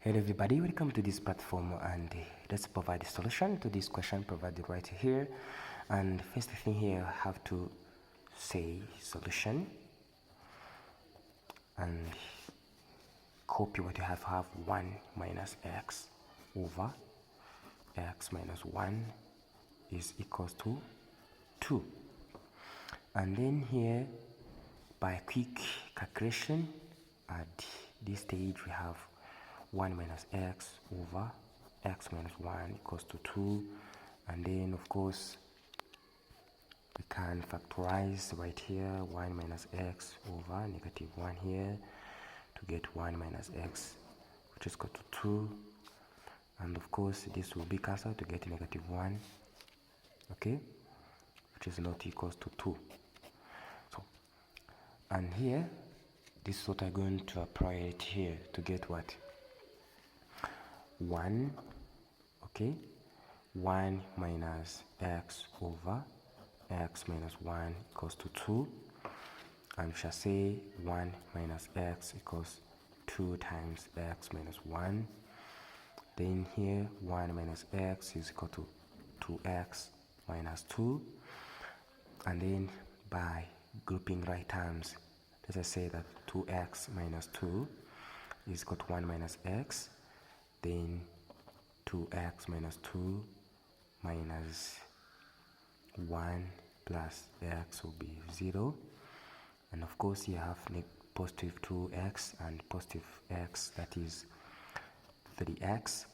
Hello everybody, welcome to this platform, and let's provide a solution to this question provided right here. And first thing here, I have to say solution and copy what you have 1 minus x over x minus 1 is equals to 2. And then here, by quick calculation, at this stage we have 1 minus x over x minus 1 equals to 2, and then of course we can factorize right here 1 minus x over negative 1 here to get 1 minus x, which is equal to 2, and of course this will be cancelled to get negative 1, okay, which is not equals to 2. So, and here this is what I'm going to apply it here to get what? 1, okay, 1 minus x over x minus 1 equals to 2, and we shall say 1 minus x equals 2 times x minus 1. Then here 1 minus x is equal to 2x minus 2, and then by grouping right terms, let us say that 2x minus 2 is equal to 1 minus x. Then 2x minus 2 minus 1 plus x will be 0, and of course you have positive 2x and positive x, that is 3x.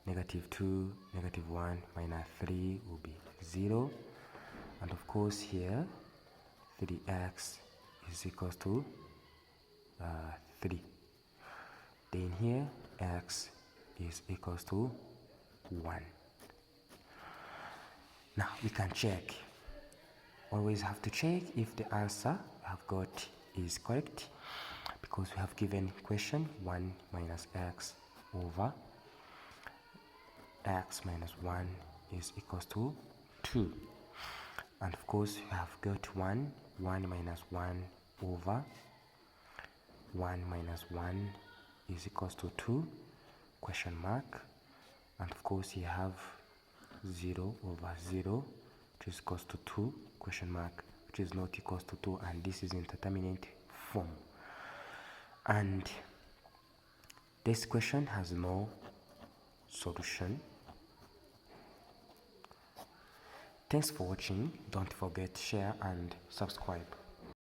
Negative 2, negative 1 minus 3 will be 0, and of course here 3x is equals to 3. Then here x is equals to 1. Now we can check. Always have to check if the answer we have got is correct, because we have given question 1 minus x over x minus 1 is equals to 2, and of course we have got 1 minus 1 over 1 minus 1 is equals to 2 question mark, and of course you have 0 over 0, which is equals to 2 question mark, which is not equals to 2, and this is in determinant form, and this question has no solution. Thanks for watching. Don't forget to share and subscribe.